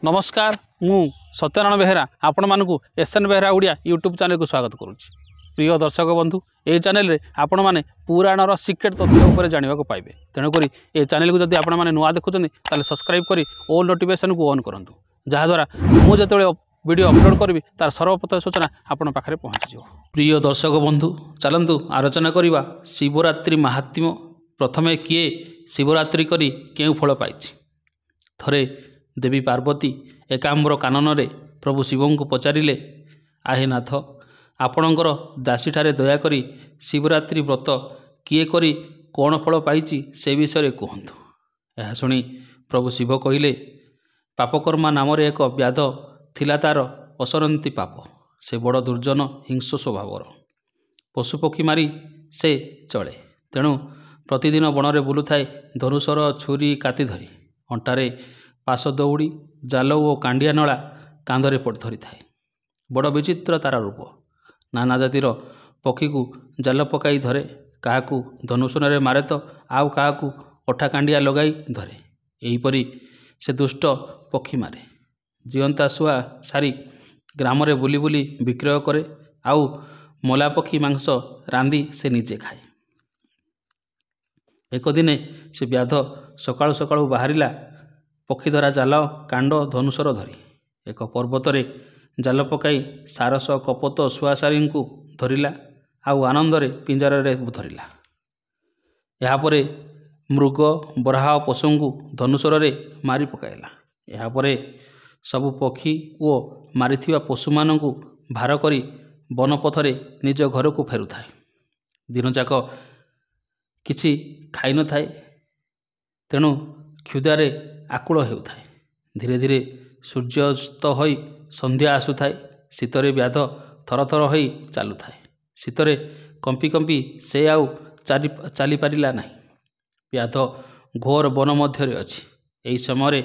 नमस्कार मु सत्यनारायण बेहेरा आपण मानक SN Behera Odia YouTube channel को स्वागत करुच्ची। प्रिय दर्शक बंधु ये चैनल रे आपण मैंने पुराणर सिक्रेट तथ्य उपर जानवा पाइबे। तेणुक ये चैनल को जब आपने नुआ देखुं ताले सब्सक्राइब करी ऑल नोटिफिकेशन को ऑन करूँ, जहाँद्वारा मुझे वीडियो अपलोड करी तार सर्वप्रथम सूचना आपण पाखे पहुँची। प्रिय दर्शक बंधु चलतु आलोचना करवा शिवरात्रि महात्म्य। प्रथमे किए शिवरात्रि करी केउ फल पाई। थरे देवी पार्वती एकाम्र कानन रे प्रभु शिव को पचारिले, आहे नाथ आपणकर दासी ठारे दयाकरी शिवरात्रि व्रत किए करी कौन फल पाई से विषय कहतु। यह शुणी प्रभु शिव कहिले, पापकर्मा नाम एक व्याध थिला तार असरंती पाप। से बड़ दुर्जन हिंस स्वभावर, पशुपक्षी मारी से चले। तेणु प्रतिदिन बणरे बुलू थाए धनुषर छुरी काति धरी। अंटारे पास दौड़ी जाल और कांडिया नला कांधरे पड़ धरी थाए। बड़ विचित्र तार रूप। नाना जातिर पक्षी को जाल पकाई धरे, क्या धनुषण मारे तो आउ क्या अठा कांडिया लगाई धरे। यहीपरि से दुष्ट पक्षी मारे। जीवंता शुआ सारी ग्राम रे बुली बुली विक्रय करे, आउ मला पक्षी मांस रांधि से निजे खाए। एक दिने से व्याध सकाळु सकाळु बाहरिला पक्षी धरा जाल कांड धनुषर धरी। एक पर्वत रे जाल पकाई सारस कपत शुआसारी को धरिला, आउ आनंदरे पिंजर रे धरिला। यापरे मृग बराह पशु को धनुषर रे मारी पकाइला। यापरे सबु पक्षी ओ मारिथिवा पशु मान को भार करी वनपथरे निज घर को फेरुथाए। दिन जाक किछि खाई न थाए, तेणु क्षुधारे आकुल हेउथाए। धीरे धीरे सूर्यास्त होई संध्या आसुथाए। शीतरे व्याध थरथर होई चालुथाए। शीतरे कंपी कंपी से आउ चली पारिला नहीं। व्याध घोर वन मध्य अछि। एही समय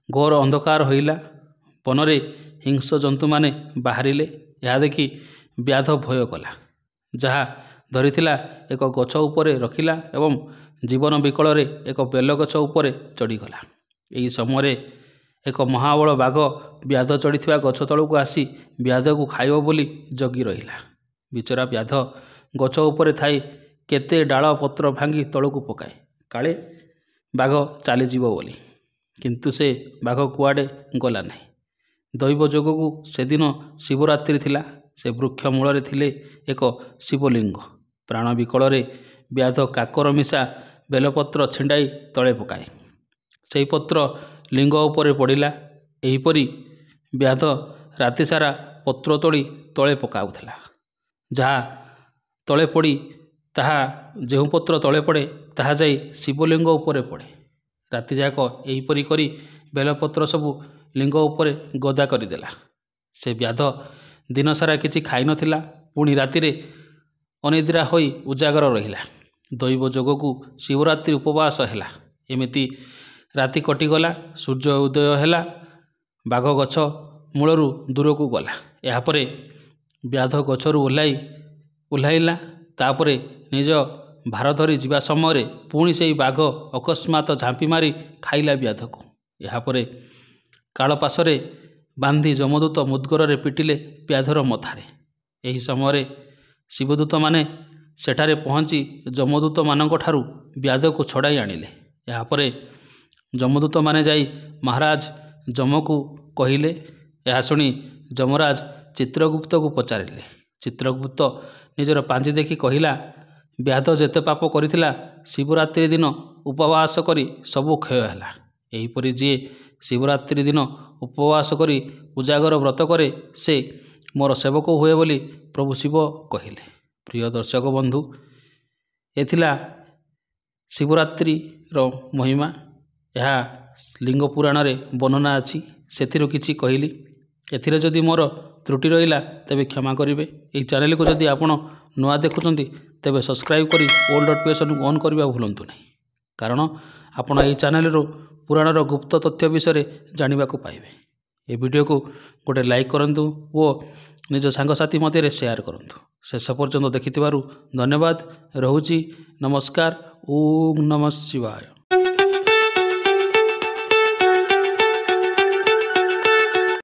घोर अंधकार होइला। वनरे हिंस जंतु माने बाहरिले। यह देखि व्याध भय कला। जहाँ धरिथिला एक गछ उपरे रखिला एवं जीवन विकल रे एक बेल गछ उपरे चढ़ीगला। यही समय एक महाबल बाघ व्याध चढ़ीथिवा गछ तल को आसी व्याध को खाइब बोली जगी रहिला। बिचरा व्याध गछ उपरे थाई केते डाल पत्र भांगी तल को पकाए, काले बाघ चली जीव बोली। किंतु से बाघ कुआडे गला नहीं। दैव जोग को सेदिन शिवरात्रि थिला। से वृक्ष मूल थिले एक शिवलिंग। प्राण विकल रे व्याध काकर मिशा बेलपत्र छिंडाई तले पकाए। से पत्र लिंग उपरे पड़िला। एहीपरि व्याध राति सारा पत्र तोड़ी तले पकाउथला। जहाँ तले पड़ी ताहा जेहु पत्र तले पड़े ताहा जाई शिवलिंग उपरे पड़े। राति जाक एहीपरि करी बेलपत्र सबु लिंग उपरे गदा करदेला। से व्याध दिन सारा किछि खाई नथिला। पुणी रातिरे अनिद्रा होई उजागर रहिला। दैव जोग को शिवरात्रि उपवास हैला। एमिति राति कटिगला। सूर्य उदय हैला। बाघ गछ मूलरू दूर को गला। यापरे व्याध गछरू ओह्लाइला। तापरे निज भार धरी जीवा समय पुणी से बाघ अकस्मात झांपी मारी खाइला व्याध को। यापरे कालपाशरे बांधी जमदूत मुद्गर रे पिटिले व्याधर मथारे। यही समय शिवदूत माने सेठारे पहुँची जमदूत मानक ठारू व्याध को छड़ाई आनिले। यापरे जमदूत माने जाई महाराज जम को कहिले। यह शुणी जमराज चित्रगुप्त को पचारिले। चित्रगुप्त निजर पांजी देखि कहिला, व्याध जेते पाप करिथिला शिवरात्रि दिन उपवास करी सबु क्षय हैला। एहीपरि जे शिवरात्रि दिन उपवास करी उजागर व्रत करे से मोर सेवक हुए बोली प्रभु शिव कहिले। प्रिय दर्शक बंधु एथिला शिवरात्रि रो महिमा। यह लिंग पुराण रे वर्णना अछि, सेथिरो किछि कहिली। एथिरे जदि मोर त्रुटि रहिला तेबे क्षमा करिवे। एही चैनल को जदि आपण नुआ देखुचंती तेबे सब्सक्राइब करी ऑल नोटिफिकेशन को ऑन करबा भूलंतु नहीं, कारण आपण एही चैनल रो पुराणर गुप्त तथ्य विषय जानवा को पाइबे। ये वीडियो को गोटे लाइक करंतु और निज सांगसाथी मध्य शेयर करंतु। शेष पर्यंत देखिथिबारु धन्यवाद। रहुची नमस्कार। ओम नमः शिवाय।